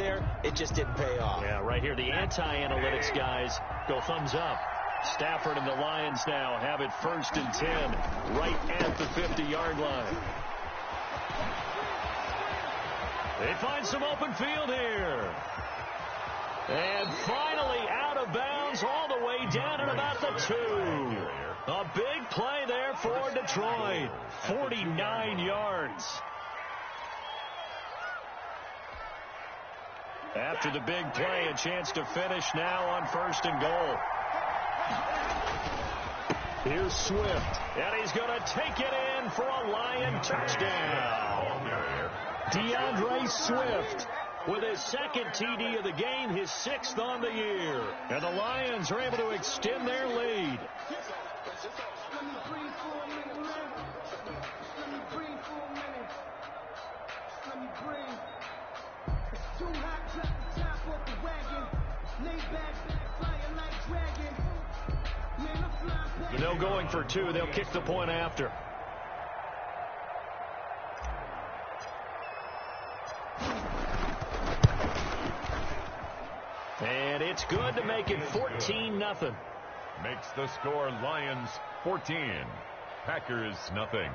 there. It just didn't pay off. Yeah, right here, the anti-analytics guys go thumbs up. Stafford and the Lions now have it 1st and 10 right at the 50-yard line. They find some open field here. And finally out of bounds all the way down at about the 2. A big play there for Detroit. 49 yards. After the big play, a chance to finish now on 1st and goal. Here's Swift. And he's going to take it in for a Lion touchdown. DeAndre Swift with his 2nd TD of the game, his 6th on the year. And the Lions are able to extend their lead. They'll going for 2. They'll kick the point after. And it's good to make it 14-0. Makes the score Lions 14, Packers nothing.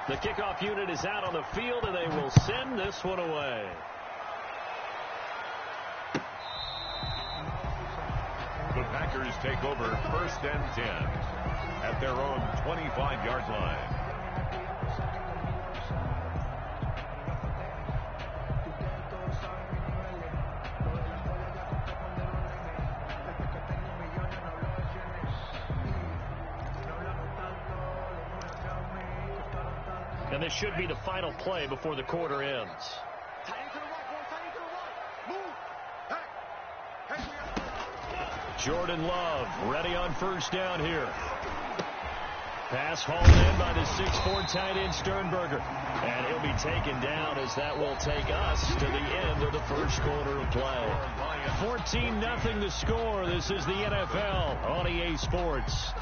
The kickoff unit is out on the field, and they will send this one away. The Packers take over 1st and 10 at their own 25-yard line. And this should be the final play before the quarter ends. Jordan Love ready on 1st down here. Pass hauled in by the 6'4" tight end Sternberger. And he'll be taken down as that will take us to the end of the 1st quarter of play. 14-0 the score. This is the NFL on EA Sports.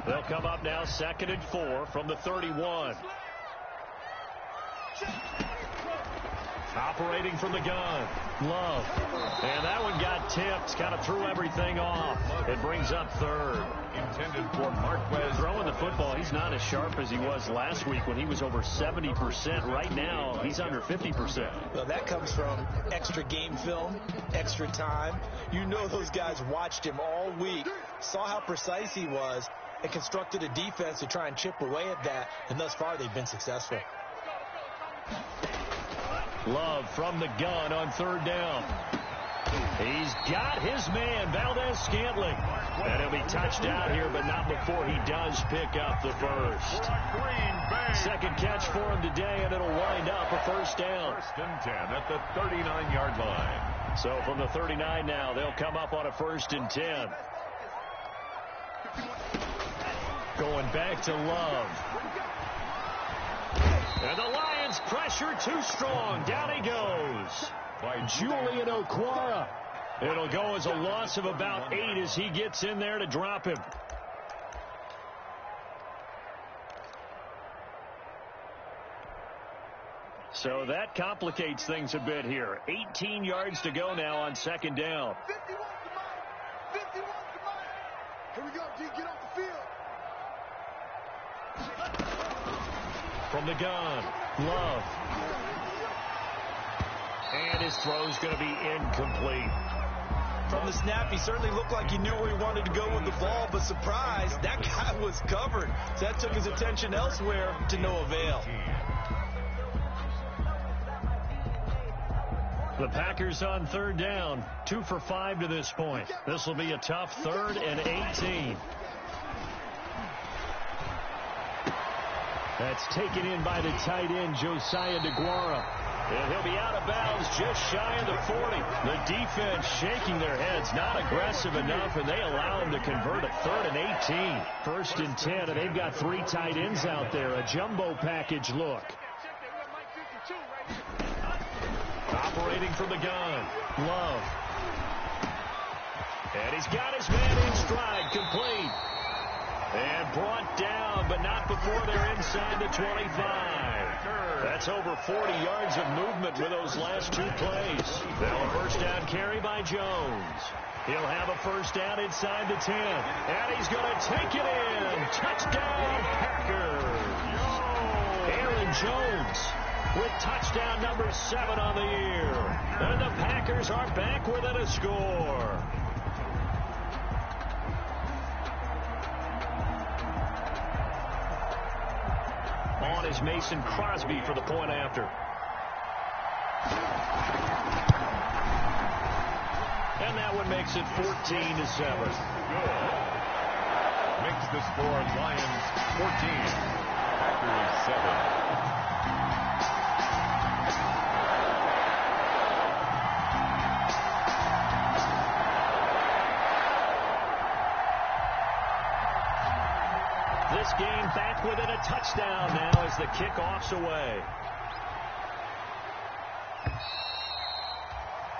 They'll come up now 2nd and 4 from the 31. Operating from the gun. Love. And that one got tipped. Kind of threw everything off. It brings up 3rd. Intended for Marquez. Throwing the football, he's not as sharp as he was last week when he was over 70%. Right now, he's under 50%. Well, that comes from extra game film, extra time. You know those guys watched him all week, saw how precise he was, and constructed a defense to try and chip away at that, and thus far they've been successful. Love from the gun on 3rd down. He's got his man, Valdez-Scantling. And he'll be touched out here, but not before he does pick up the 1st. 2nd catch for him today, and it'll wind up a 1st down. 1st and 10 at the 39-yard line. So from the 39 now, they'll come up on a 1st and 10. Going back to Love. And the Lions pressure too strong. Down he goes by Julian Okwara. It'll go as a loss of about 8 as he gets in there to drop him. So that complicates things a bit here. 18 yards to go now on 2nd down. 51 Here we go, D. Get off the field. From the gun, Love. And his throw's going to be incomplete. From the snap, he certainly looked like he knew where he wanted to go with the ball, but surprise, that guy was covered. So that took his attention elsewhere to no avail. The Packers on 3rd down, 2 for 5 to this point. This will be a tough 3rd and 18. That's taken in by the tight end, Josiah DeGuara. And he'll be out of bounds just shy of the 40. The defense shaking their heads, not aggressive enough, and they allow him to convert a 3rd and 18. 1st and 10, and they've got 3 tight ends out there. A jumbo package look. Operating from the gun, Love. And he's got his man in stride, complete. And brought down, but not before they're inside the 25. That's over 40 yards of movement with those last 2 plays. Now a 1st down carry by Jones. He'll have a 1st down inside the 10. And he's going to take it in. Touchdown, Packers. Aaron Jones with touchdown number 7 on the year. And the Packers are back within a score. On is Mason Crosby for the point after. And that one makes it 14-7. Good. Makes the score Lions 14, Packers 7. This game back within a touchdown now as the kickoff's away.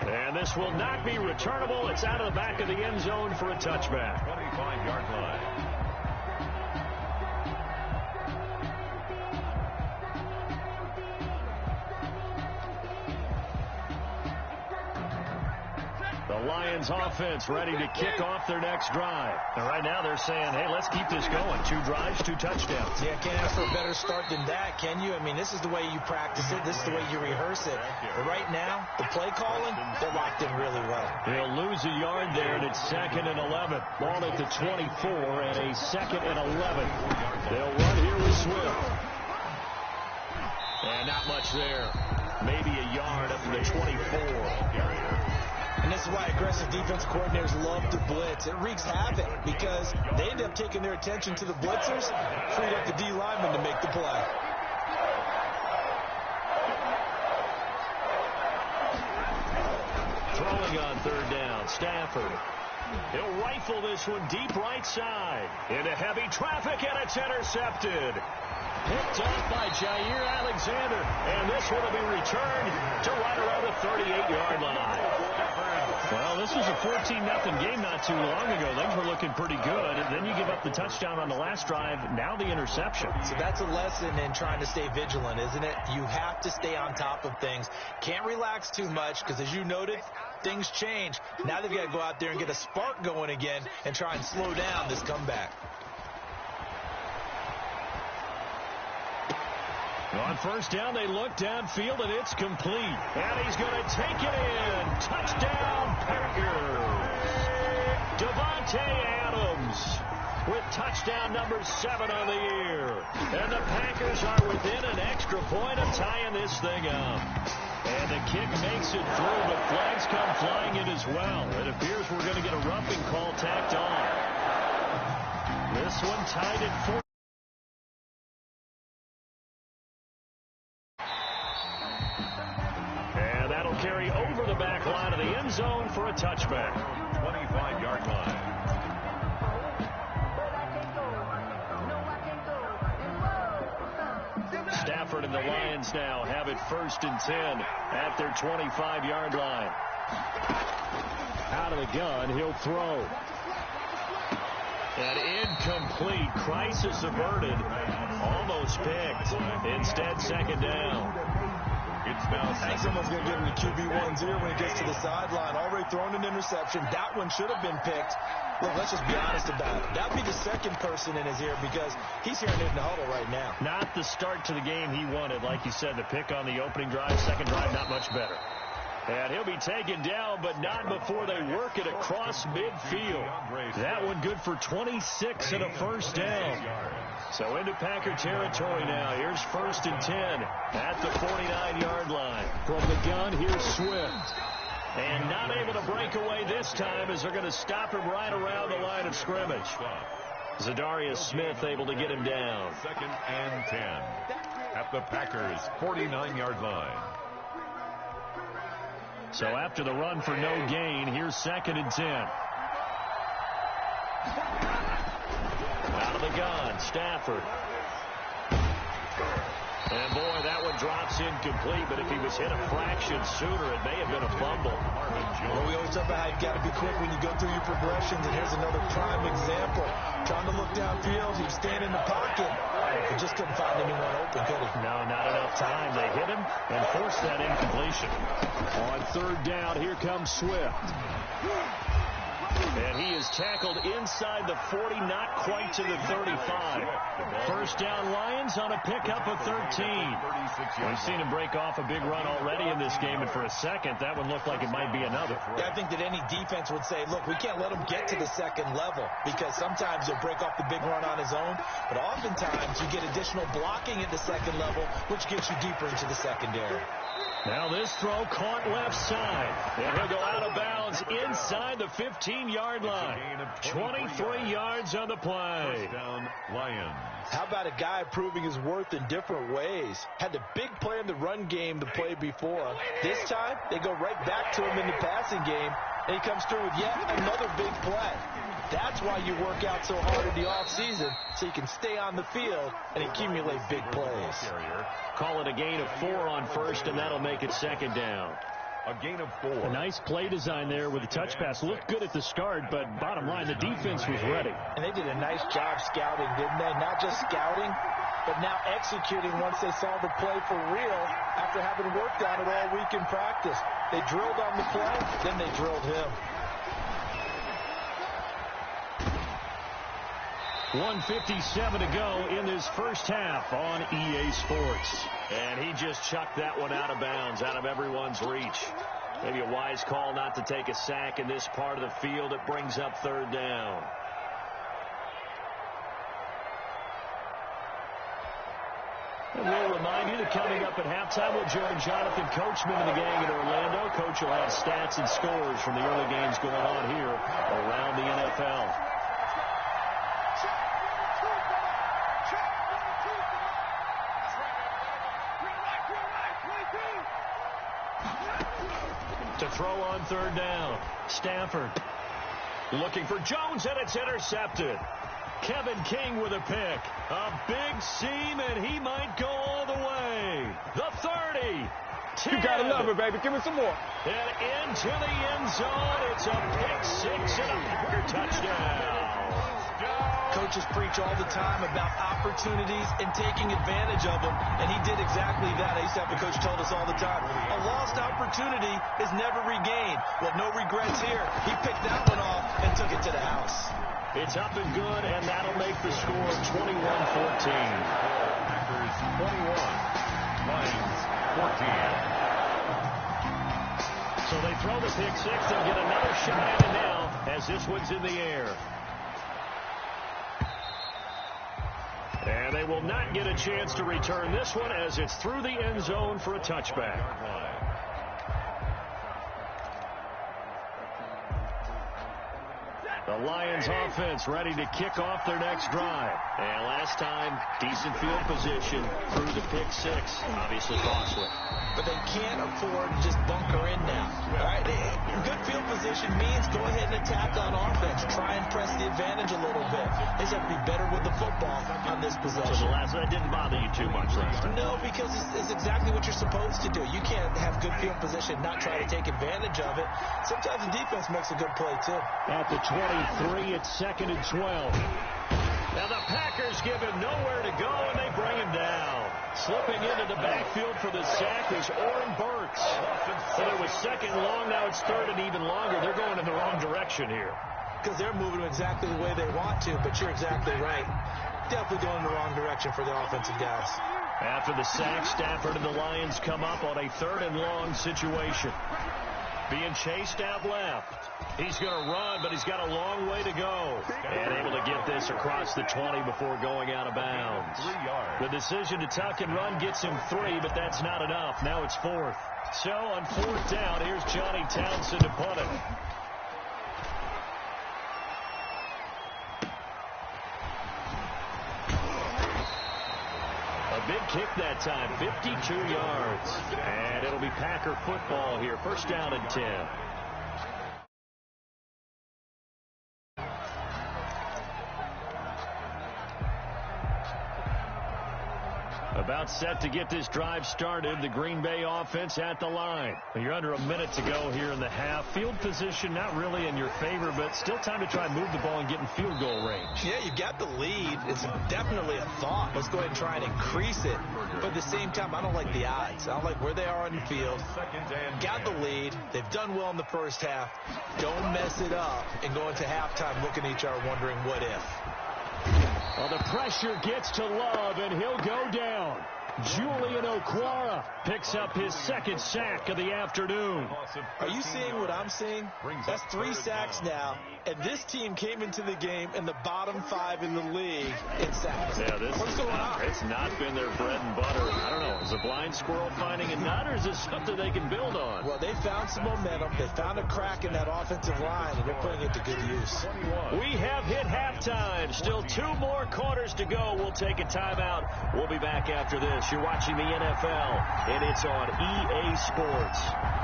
And this will not be returnable. It's out of the back of the end zone for a touchback. 25-yard line. The Lions offense ready to kick off their next drive. And right now they're saying, hey, let's keep this going. 2 drives, 2 touchdowns. Yeah, can't ask for a better start than that, can you? I mean, this is the way you practice it. This is the way you rehearse it. But right now, the play calling, they're locked in really well. They'll lose a yard there, and it's 2nd and 11. Ball at the 24 and a 2nd and 11. They'll run here with Swift. And not much there. Maybe a yard up to the 24. And this is why aggressive defense coordinators love to blitz. It wreaks havoc because they end up taking their attention to the blitzers, freed up the D lineman to make the play. Throwing on 3rd down, Stafford. He'll rifle this one deep right side. Into heavy traffic, and it's intercepted. Picked off by Jair Alexander. And this one will be returned to right around the 38-yard line. Well, this was a 14-0 game not too long ago. Things were looking pretty good. And then you give up the touchdown on the last drive. Now the interception. So that's a lesson in trying to stay vigilant, isn't it? You have to stay on top of things. Can't relax too much because, as you noted, things change. Now they've got to go out there and get a spark going again and try and slow down this comeback. On 1st down, they look downfield, and it's complete. And he's going to take it in. Touchdown, Packers. Devontae Adams with touchdown number 7 on the year. And the Packers are within an extra point of tying this thing up. And the kick makes it through, but flags come flying in as well. It appears we're going to get a roughing call tacked on. This one tied at 4. Carry over the back line of the end zone for a touchback. 25-yard line. Stafford and the Lions now have it 1st and 10 at their 25-yard line. Out of the gun, he'll throw. And incomplete. Crisis averted. Almost picked. Instead, 2nd down. It's now I think someone's going to give him the QB1's ear when he gets to the sideline. Already thrown an interception. That one should have been picked. Look, let's just be honest about it. That would be the 2nd person in his ear because he's hearing it in the huddle right now. Not the start to the game he wanted. Like you said, the pick on the opening drive, 2nd drive, not much better. And he'll be taken down, but not before they work it across midfield. That one good for 26 and a 1st down. So into Packer territory now. Here's 1st and 10 at the 49-yard line. From the gun, here's Swift. And not able to break away this time as they're going to stop him right around the line of scrimmage. Zadarius Smith able to get him down. 2nd and 10 at the Packers' 49-yard line. So after the run for no gain, here's 2nd and 10. Out of the gun, Stafford. And boy, that one drops incomplete, but if he was hit a fraction sooner, it may have been a fumble. Well, we always talk about how you got to be quick when you go through your progressions, and here's another prime example. Trying to look downfield, he was standing in the pocket, but just couldn't find anyone open, could he? No, not enough time. They hit him and forced that incompletion. On 3rd down, here comes Swift. And he is tackled inside the 40, not quite to the 35. 1st down, Lions on a pickup of 13. We've seen him break off a big run already in this game, and for a second, that one looked like it might be another. Yeah, I think that any defense would say, look, we can't let him get to the 2nd level, because sometimes he'll break off the big run on his own, but oftentimes you get additional blocking at the 2nd level, which gets you deeper into the secondary. Now this throw caught left side. And he'll go out of bounds inside the 15-yard line. 23 yards on the play. First down, Lions. How about a guy proving his worth in different ways? Had the big play in the run game the play before. This time, they go right back to him in the passing game, and he comes through with yet another big play. That's why you work out so hard in the offseason, so you can stay on the field and accumulate big plays. Call it a gain of 4 on 1st, and that'll make it 2nd down. A gain of 4. A nice play design there with a touch pass. Looked good at the start, but bottom line, the defense was ready. And they did a nice job scouting, didn't they? Not just scouting, but now executing once they saw the play for real after having worked on it all week in practice. They drilled on the play, then they drilled him. 1:57 to go in this first half on EA Sports. And he just chucked that one out of bounds, out of everyone's reach. Maybe a wise call not to take a sack in this part of the field. It brings up 3rd down. And we'll remind you that coming up at halftime, we'll join Jonathan Coachman and the gang in Orlando. Coach will have stats and scores from the early games going on here around the NFL. To throw on 3rd down. Stafford looking for Jones, and it's intercepted. Kevin King with a pick. A big seam, and he might go all the way. The 30. 10. You gotta love it, baby. Give me some more. And into the end zone. It's a pick 6 and a Packer touchdown. Coaches preach all the time about opportunities and taking advantage of them, and he did exactly that. I used to have a coach told us all the time, a lost opportunity is never regained. Well, no regrets here. He picked that one off and took it to the house. It's up and good, and that'll make the score 21-14. Packers 21, Lions 14. So they throw the pick 6 and get another shot at it now as this one's in the air. And they will not get a chance to return this one as it's through the end zone for a touchback. The Lions offense ready to kick off their next drive. And last time, decent field position through the pick 6. Obviously costly. But they can't afford to just bunker in now. All right? Good field position means go ahead and attack on offense. Try and press the advantage a little bit. They just have to be better with the football on this possession. So the last that didn't bother you too much last time? No, because it's exactly what you're supposed to do. You can't have good field position, not try to take advantage of it. Sometimes the defense makes a good play, too. At the 23, it's 2nd and 12. Now the Packers give him nowhere to go, and they bring him down. Slipping into the backfield for the sack is Oren Burks. So it was 2nd long, now it's 3rd and even longer. They're going in the wrong direction here. Because they're moving exactly the way they want to, but you're exactly right. Definitely going in the wrong direction for the offensive guys. After the sack, Stafford and the Lions come up on a 3rd and long situation. Being chased out left. He's going to run, but he's got a long way to go. And able to get this across the 20 before going out of bounds. The decision to tuck and run gets him 3, but that's not enough. Now it's 4th. So on 4th down, here's Johnny Townsend to punt it. A big kick that time, 52 yards. And it'll be Packer football here. First down and 10. About set to get this drive started. The Green Bay offense at the line. You're under a minute to go here in the half. Field position not really in your favor, but still time to try and move the ball and get in field goal range. Yeah, you've got the lead. It's definitely a thought. Let's go ahead and try and increase it. But at the same time, I don't like the odds. I don't like where they are on the field. Got the lead. They've done well in the first half. Don't mess it up and go into halftime looking at each other wondering what if. Well, the pressure gets to Love, and he'll go down. Julian Okwara picks up his second sack of the afternoon. Are you seeing what I'm seeing? That's 3 sacks now, and this team came into the game in the bottom 5 in the league in sacks. Yeah, What's going on? It's not been their bread and butter. I don't know. Is a blind squirrel finding a nut, or is it something they can build on? Well, they found some momentum. They found a crack in that offensive line, and they're putting it to good use. We have hit halftime. Still 2 more quarters to go. We'll take a timeout. We'll be back after this. You're watching the NFL, and it's on EA Sports.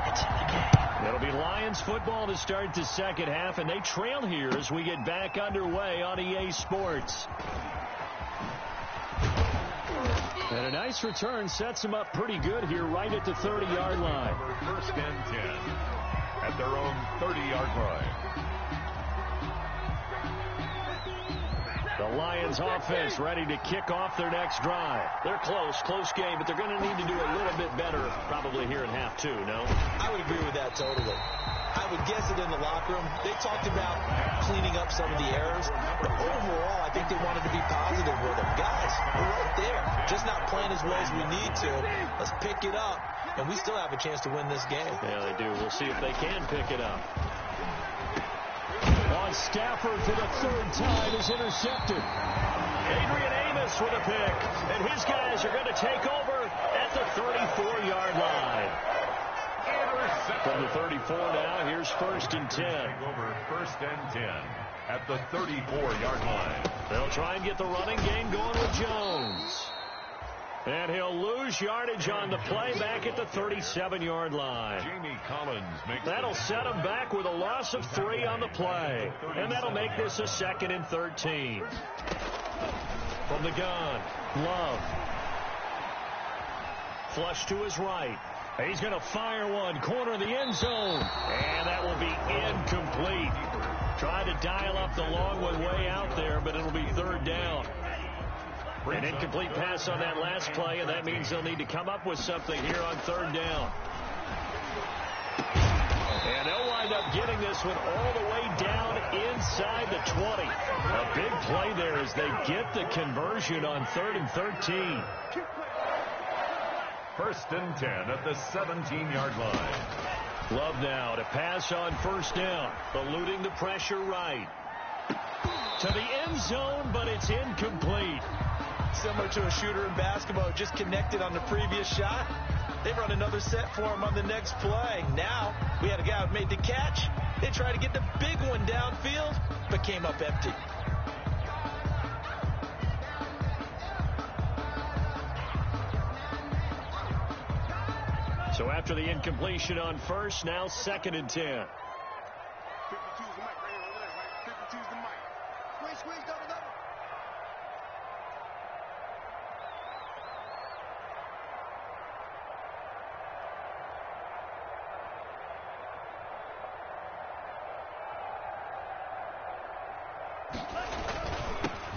It's in the game. It'll be Lions football to start the second half, and they trail here as we get back underway on EA Sports. And a nice return sets them up pretty good here right at the 30-yard line. First and 10 at their own 30-yard line. The Lions offense ready to kick off their next drive. They're close game, but they're going to need to do a little bit better probably here in half 2, no? I would agree with that totally. I would guess it in the locker room. They talked about cleaning up some of the errors, but overall, I think they wanted to be positive with them. Guys, we're right there. Just not playing as well as we need to. Let's pick it up, and we still have a chance to win this game. Yeah, they do. We'll see if they can pick it up. Stafford for the 3rd time is intercepted. Adrian Amos with a pick, and his guys are going to take over at the 34-yard line. From the 34 now, here's 1st and 10. Over 1st and 10 at the 34-yard line. They'll try and get the running game going with Jones. And he'll lose yardage on the play back at the 37-yard line. Jamie Collins makes that'll set him back with a loss of 3 on the play. And that'll make this a 2nd and 13. From the gun, Love. Flush to his right. He's going to fire one, corner of the end zone. And that will be incomplete. Trying to dial up the long one way out there, but it'll be 3rd down. An incomplete pass on that last play, and that means they'll need to come up with something here on 3rd down. And they'll wind up getting this one all the way down inside the 20. A big play there as they get the conversion on 3rd and 13. 1st and 10 at the 17-yard line. Love now to pass on 1st down, eluding the pressure right. To the end zone, but it's incomplete. Similar to a shooter in basketball, just connected on the previous shot. They run another set for him on the next play. Now, we had a guy who made the catch. They tried to get the big one downfield, but came up empty. So after the incompletion on 1st, now 2nd and 10. 52's the mic right here over there, right? 52's the mic. Squeeze, double.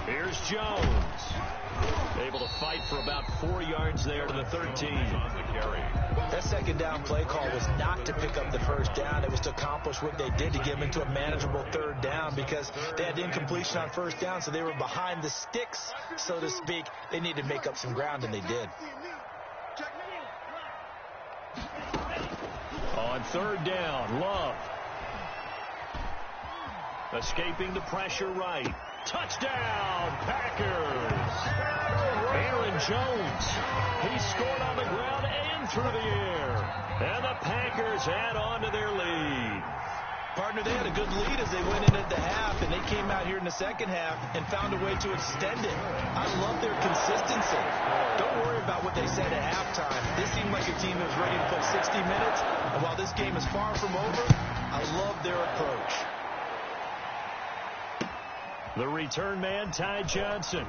Here's Jones. Able to fight for about 4 yards there to the 13. On the carry. That 2nd down play call was not to pick up the 1st down. It was to accomplish what they did to get them into a manageable 3rd down because they had incompletion on 1st down, so they were behind the sticks, so to speak. They needed to make up some ground, and they did. On 3rd down, Love. Escaping the pressure right. Touchdown, Packers. Aaron Jones. He scored on the ground and through the air. And the Packers add on to their lead. Partner, they had a good lead as they went in at the half, and they came out here in the second half and found a way to extend it. I love their consistency. Don't worry about what they said at halftime. This seemed like a team that was ready to play 60 minutes, and while this game is far from over, I love their approach. The return man, Ty Johnson.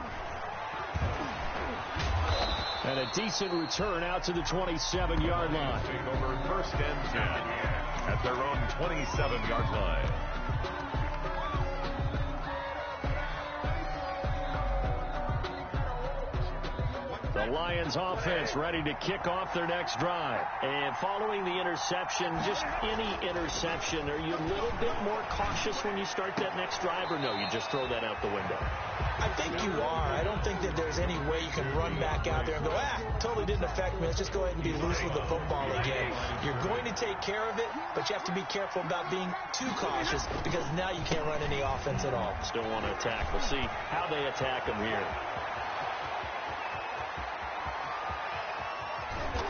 And a decent return out to the 27-yard line. Take over first and 10 at their own 27-yard line. The Lions offense ready to kick off their next drive. And following the interception, just any interception, are you a little bit more cautious when you start that next drive, or no, you just throw that out the window? I think you are. I don't think that there's any way you can run back out there and go, totally didn't affect me. Let's just go ahead and be loose with the football again. You're going to take care of it, but you have to be careful about being too cautious because now you can't run any offense at all. Still want to attack. We'll see how they attack them here.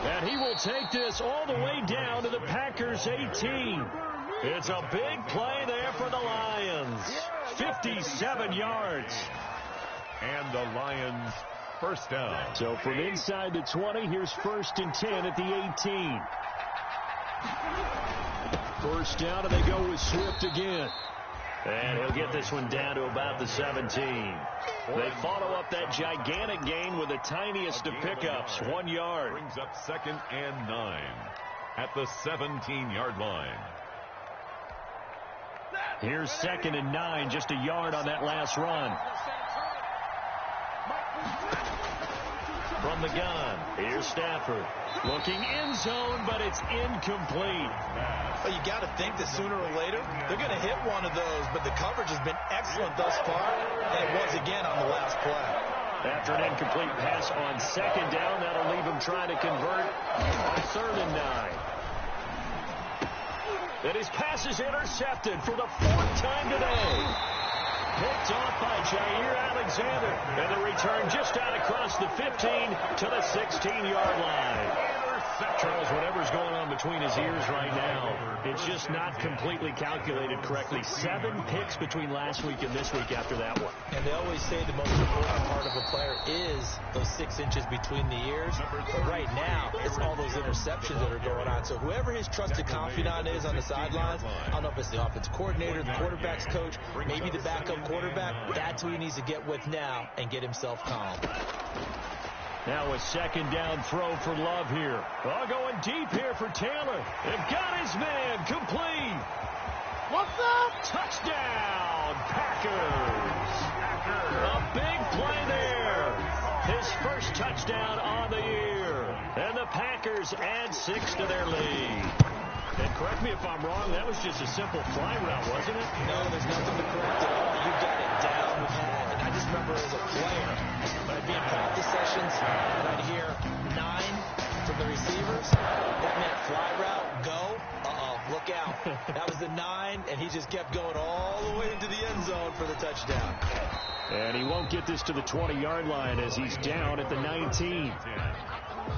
And he will take this all the way down to the Packers' 18. It's a big play there for the Lions. 57 yards. And the Lions first down. So from inside the 20, here's first and 10 at the 18. First down, and they go with Swift again. And he'll get this one down to about the 17. They follow up that gigantic gain with the tiniest of pickups, 1 yard. Brings up second and 9 at the 17-yard line. Here's second and 9, just a yard on that last run. From the gun, here's Stafford. Looking end zone, but it's incomplete. Well, you got to think that sooner or later they're going to hit one of those, but the coverage has been excellent thus far, and it was again on the last play. After an incomplete pass on second down, that'll leave him trying to convert on third and 9. And his pass is intercepted for the 4th time today. Picked off by Jair Alexander. And the return just out across the 15 to the 16-yard line. Charles, whatever's going on between his ears right now, it's just not completely calculated correctly. 7 picks between last week and this week after that one. And they always say the most important part of a player is those 6 inches between the ears. But right now, it's all those interceptions that are going on. So whoever his trusted confidant is on the sidelines, I don't know if it's the offense coordinator, the quarterback's coach, maybe the backup quarterback, that's who he needs to get with now and get himself calm. Now a second down throw for Love here. Oh, going deep here for Taylor. They've got his man complete. What's up? Touchdown, Packers. A big play there. His first touchdown on the year. And the Packers add 6 to their lead. And correct me if I'm wrong, that was just a simple fly route, wasn't it? No, there's nothing to correct at all. You got it down pat. And I just remember as a player, when I'd be in practice sessions, and I'd hear 9 from the receivers, that meant fly route, go, look out. That was the 9, and he just kept going all the way into the end zone for the touchdown. And he won't get this to the 20-yard line as he's down at the 19.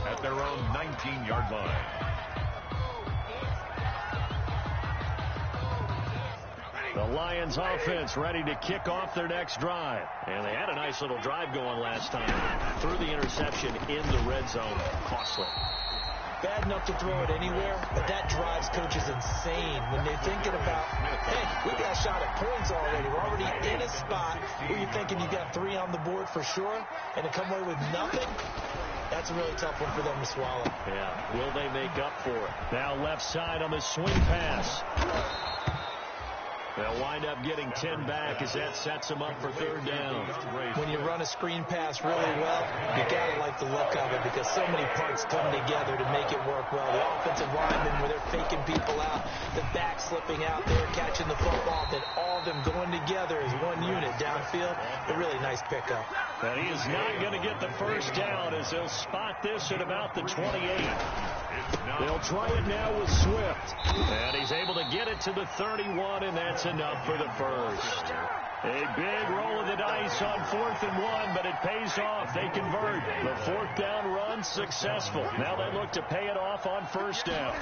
At their own 19-yard line. The Lions offense ready to kick off their next drive. And they had a nice little drive going last time. Threw the interception in the red zone. Costly. Bad enough to throw it anywhere, but that drives coaches insane when they're thinking about, hey, we got a shot at points already. We're already in a spot where you're thinking you got 3 on the board for sure, and to come away with nothing, that's a really tough one for them to swallow. Yeah, will they make up for it? Now left side on the swing pass. They'll wind up getting 10 back as that sets them up for third down. When you run a screen pass really well, you got to like the look of it because so many parts come together to make it work well. The offensive linemen, where they're faking people out, the back slipping out there, catching the football, then all of them going together as one unit downfield. A really nice pickup. But he is not going to get the first down as they'll spot this at about the 28. They'll try it now with Swift. And he's able to get it to the 31, and that's enough for the first. A big roll of the dice on 4th and 1, but it pays off. They convert. The 4th down run successful. Now they look to pay it off on first down.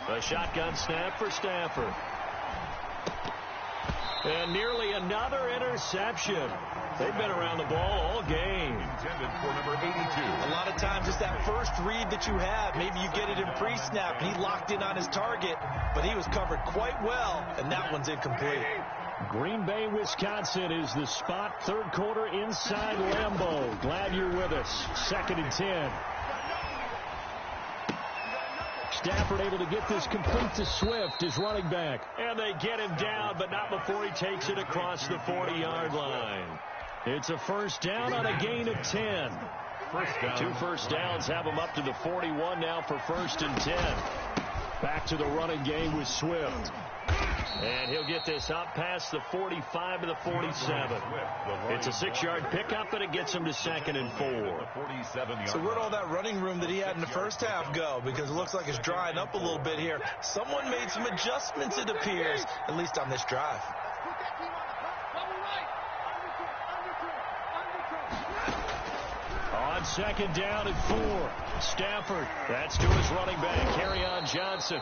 A shotgun snap for Stafford. And nearly another interception. They've been around the ball all game. Intended for number 82. A lot of times it's that first read that you have. Maybe you get it in pre-snap, and he locked in on his target, but he was covered quite well, and that one's incomplete. Green Bay, Wisconsin is the spot. Third quarter inside Lambeau. Glad you're with us. 2nd and 10. Stafford able to get this complete to Swift, his running back. And they get him down, but not before he takes it across the 40-yard line. It's a first down on a gain of 10. First down. 2 first downs have him up to the 41 now for 1st and 10. Back to the running game with Swift. And he'll get this up past the 45 to the 47. It's a 6-yard pickup, and it gets him to 2nd and 4. So where'd all that running room that he had in the first half go? Because it looks like it's drying up a little bit here. Someone made some adjustments, it appears, at least on this drive. On 2nd down and 4. Stafford, that's to his running back, Kerryon Johnson.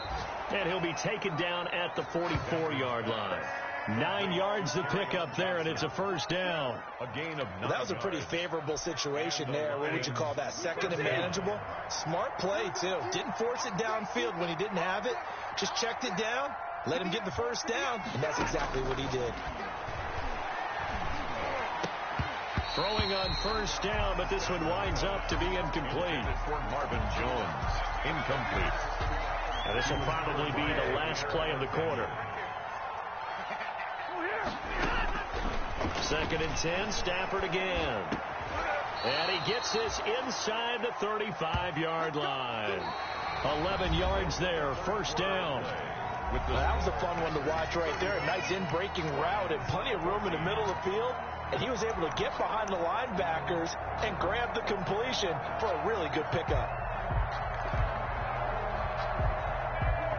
And he'll be taken down at the 44-yard line. 9 yards to pick up there, and it's a first down. A gain of 9 that was a pretty favorable situation there. What would you call that? 2nd and manageable? Smart play, too. Didn't force it downfield when he didn't have it. Just checked it down, let him get the first down, and that's exactly what he did. Throwing on first down, but this one winds up to be incomplete. For Marvin Jones. Incomplete. And this will probably be the last play of the quarter. 2nd and 10, Stafford again. And he gets this inside the 35-yard line. 11 yards there, first down. That was a fun one to watch right there. A nice in-breaking route and plenty of room in the middle of the field. And he was able to get behind the linebackers and grab the completion for a really good pickup.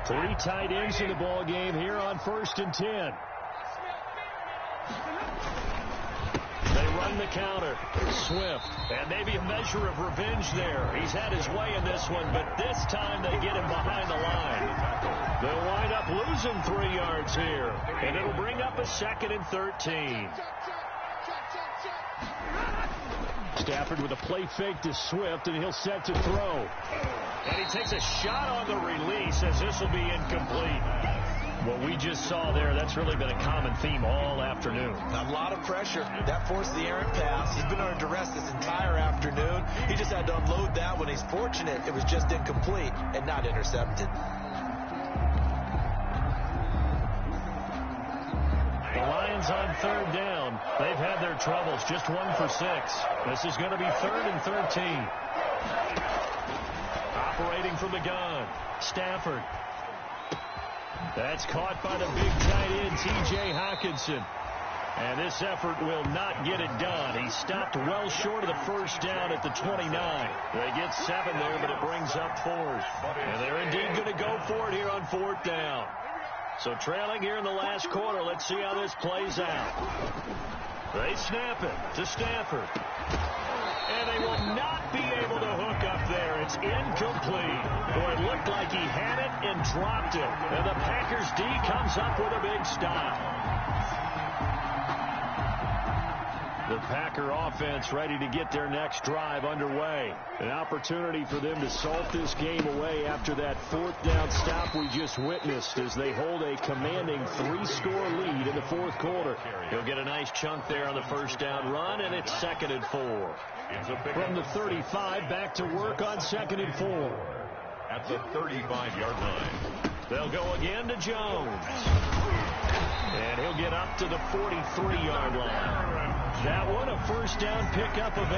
3 tight ends in the ball game here on 1st and 10. They run the counter. Swift. And maybe a measure of revenge there. He's had his way in this one, but this time they get him behind the line. They'll wind up losing 3 yards here. And it'll bring up a 2nd and 13. Stafford with a play fake to Swift, and he'll set to throw. And he takes a shot on the release as this will be incomplete. What we just saw there, that's really been a common theme all afternoon. A lot of pressure. That forced the errant pass. He's been under duress this entire afternoon. He just had to unload that one. He's fortunate it was just incomplete and not intercepted. The Lions on 3rd down. They've had their troubles. Just 1 for 6. This is going to be 3rd and 13. Operating from the gun. Stafford. That's caught by the big tight end, T.J. Hawkinson. And this effort will not get it done. He stopped well short of the first down at the 29. They get 7 there, but it brings up 4th. And they're indeed going to go for it here on 4th down. So trailing here in the last quarter, let's see how this plays out. They snap it to Stafford. And they will not be able to hook up there. It's incomplete. Boy, it looked like he had it and dropped it. And the Packers D comes up with a big stop. The Packer offense ready to get their next drive underway. An opportunity for them to salt this game away after that 4th down stop we just witnessed as they hold a commanding 3-score lead in the 4th quarter. He'll get a nice chunk there on the first down run, and it's 2nd and 4. From the 35, back to work on 2nd and 4. At the 35-yard line. They'll go again to Jones. And he'll get up to the 43-yard line. That one, a first down pickup of 8.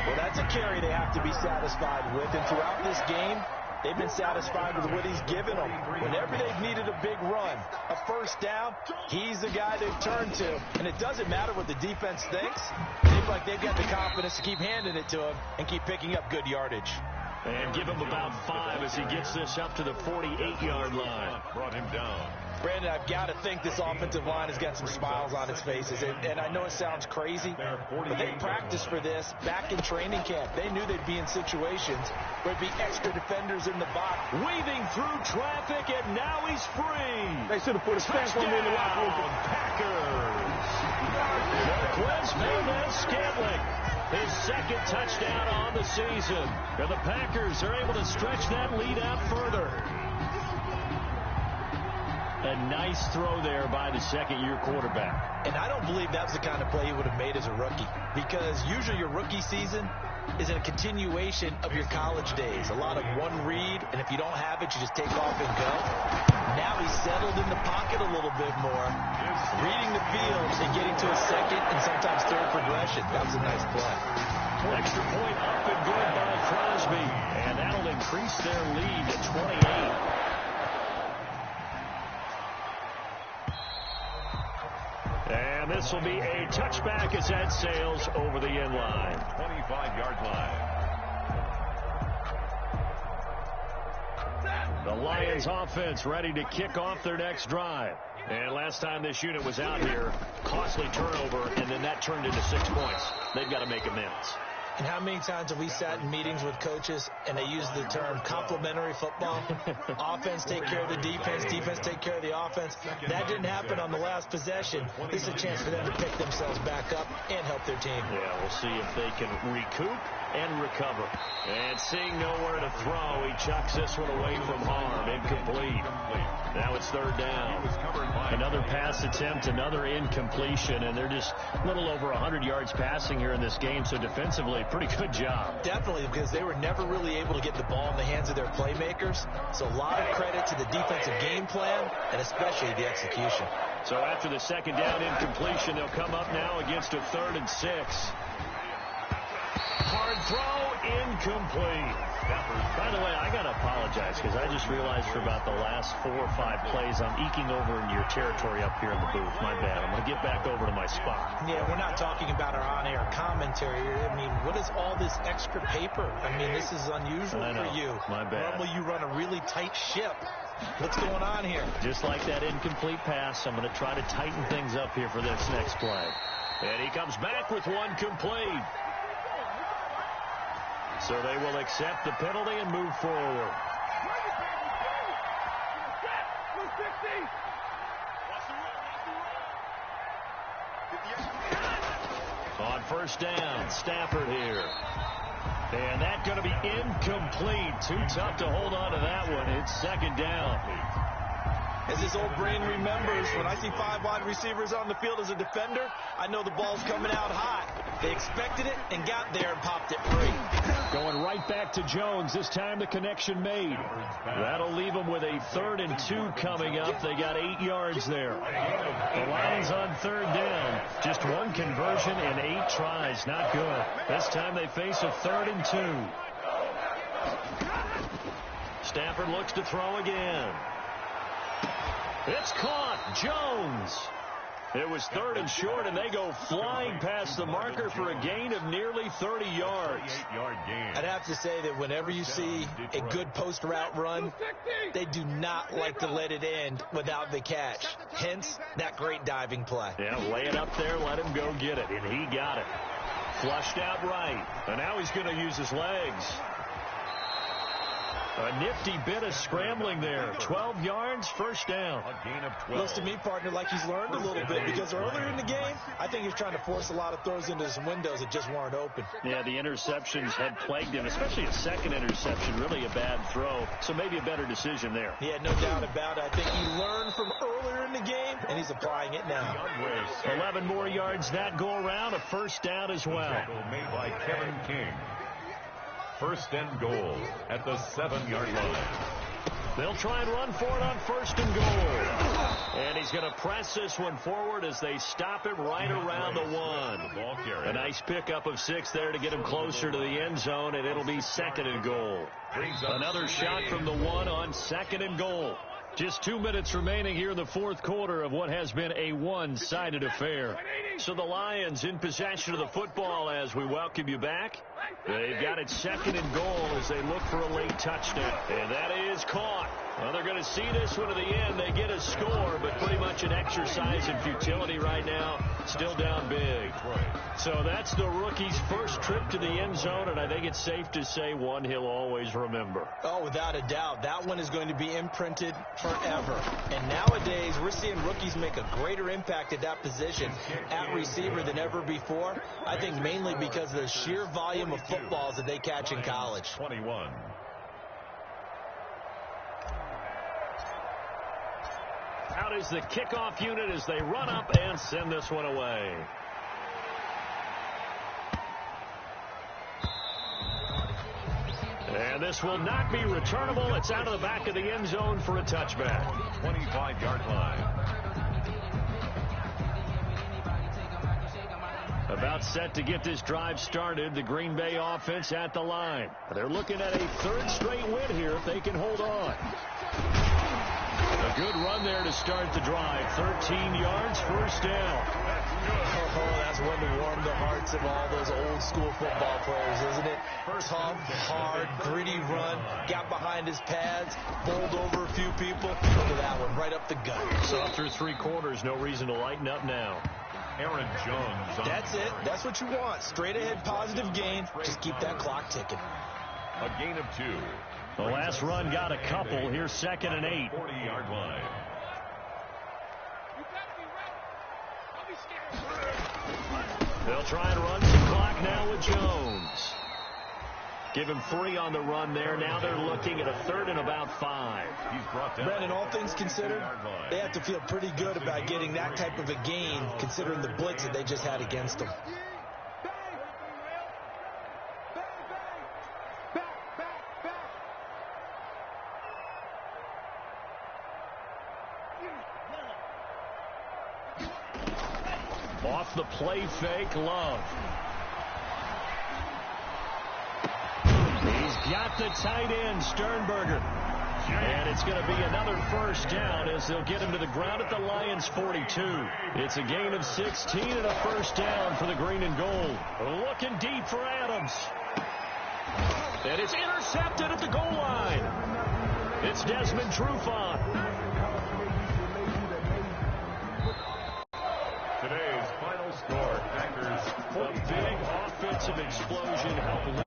Well, that's a carry they have to be satisfied with. And throughout this game, they've been satisfied with what he's given them. Whenever they've needed a big run, a first down, he's the guy they've turned to. And it doesn't matter what the defense thinks. They feel like they've got the confidence to keep handing it to him and keep picking up good yardage. And give him about 5 as he gets this up to the 48-yard line. Brought him down. Brandon, I've got to think this offensive line has got some smiles on its faces. And I know it sounds crazy, but they practiced for this back in training camp. They knew they'd be in situations where there'd be extra defenders in the box. Weaving through traffic, and now he's free. They should have put a stamp on me in the locker room. Packers. Marquez Valdez-Scantling, his second touchdown on the season. And the Packers are able to stretch that lead out further. A nice throw there by the second-year quarterback. And I don't believe that was the kind of play he would have made as a rookie, because usually your rookie season is a continuation of your college days. A lot of one read, and if you don't have it, you just take off and go. Now he's settled in the pocket a little bit more, reading the field and getting to a second and sometimes third progression. That was a nice play. Extra point up and good by Crosby, and that'll increase their lead to 28. And this will be a touchback as that sails over the end line. 25-yard line. The Lions offense ready to kick off their next drive. And last time this unit was out here, costly turnover, and then that turned into 6 points. They've got to make amends. And how many times have we sat in meetings with coaches and they use the term complementary football? Offense take care of the defense, defense take care of the offense. That didn't happen on the last possession. This is a chance for them to pick themselves back up and help their team. Yeah, we'll see if they can recoup and recover. And seeing nowhere to throw, he chucks this one away from harm. Incomplete. Now it's third down. Another pass attempt, another incompletion, and they're just a little over 100 yards passing here in this game, so defensively, pretty good job. Definitely, because they were never really able to get the ball in the hands of their playmakers, so a lot of credit to the defensive game plan and especially the execution. So after the second down incompletion, they'll come up now against a 3rd and 6. Hard throw, incomplete. By the way, I got to apologize because I just realized for about the last 4 or 5 plays I'm eking over into your territory up here in the booth. My bad. I'm going to get back over to my spot. Yeah, we're not talking about our on-air commentary. I mean, what is all this extra paper? I mean, this is unusual for you. My bad. Normally you run a really tight ship. What's going on here? Just like that incomplete pass, I'm going to try to tighten things up here for this next play. And he comes back with one complete. So they will accept the penalty and move forward. On first down, Stafford here. And that's going to be incomplete. Too tough to hold on to that one. It's second down. As this old brain remembers, when I see 5 wide receivers on the field as a defender, I know the ball's coming out hot. They expected it and got there and popped it free. Going right back to Jones. This time the connection made. That'll leave them with a 3rd and 2 coming up. They got 8 yards there. The Lions on third down. Just one conversion and 8 tries. Not good. This time they face a 3rd and 2. Stafford looks to throw again. It's caught. Jones. It was 3rd and short, and they go flying past the marker for a gain of nearly 30 yards. 8-yard gain. I'd have to say that whenever you see a good post route run, they do not like to let it end without the catch. Hence, that great diving play. Yeah, lay it up there, let him go get it, and he got it. Flushed out right, and now he's going to use his legs. A nifty bit of scrambling there. 12 yards, first down. A gain of 12. Looks to me, partner, like he's learned a little bit, because earlier in the game, I think he's trying to force a lot of throws into some windows that just weren't open. Yeah, the interceptions had plagued him, especially a second interception, really a bad throw. So maybe a better decision there. Yeah, no doubt about it. I think he learned from earlier in the game, and he's applying it now. 11 more yards that go around, a first down as well. Made by Kevin King. First and goal at the 7-yard line. They'll try and run for it on first and goal. And he's going to press this one forward as they stop him right around the 1. A nice pickup of 6 there to get him closer to the end zone, and it'll be 2nd and goal. Another shot from the 1 on 2nd and goal. Just 2 minutes remaining here in the fourth quarter of what has been a one-sided affair. So the Lions in possession of the football as we welcome you back. They've got it second and goal as they look for a late touchdown. And that is caught. Well, they're going to see this one to the end. They get a score, but pretty much an exercise in futility right now. Still down big. So that's the rookie's first trip to the end zone, and I think it's safe to say one he'll always remember. Oh, without a doubt. That one is going to be imprinted forever. And nowadays, we're seeing rookies make a greater impact at that position at receiver than ever before. I think mainly because of the sheer volume of footballs that they catch in college. 21. Out is the kickoff unit as they run up and send this one away. And this will not be returnable. It's out of the back of the end zone for a touchback. 25-yard line. About set to get this drive started. The Green Bay offense at the line. They're looking at a third straight win here if they can hold on. A good run there to start the drive. 13 yards, first down. Oh, that's one to warm the hearts of all those old school football players, isn't it? Tough, hard, gritty run. Got behind his pads, bowled over a few people. Look at that one, right up the gut. So after 3 quarters, no reason to lighten up now. Aaron Jones. That's it. That's what you want. Straight ahead positive gain. Just keep that clock ticking. A gain of 2. The last run got a couple. Here's second and 8. 40-yard line. They'll try and run some clock now with Jones. Give him 3 on the run there. Now they're looking at a third and about 5. He's brought down. Brandon, all things considered, they have to feel pretty good about getting that type of a gain considering the blitz that they just had against them. Off the play fake, Love. He's got the tight end, Sternberger. And it's going to be another first down as they'll get him to the ground at the Lions' 42. It's a gain of 16 and a first down for the green and gold. Looking deep for Adams. And it's intercepted at the goal line. It's Desmond Trufant. Today's final score, Packers. A big offensive explosion helped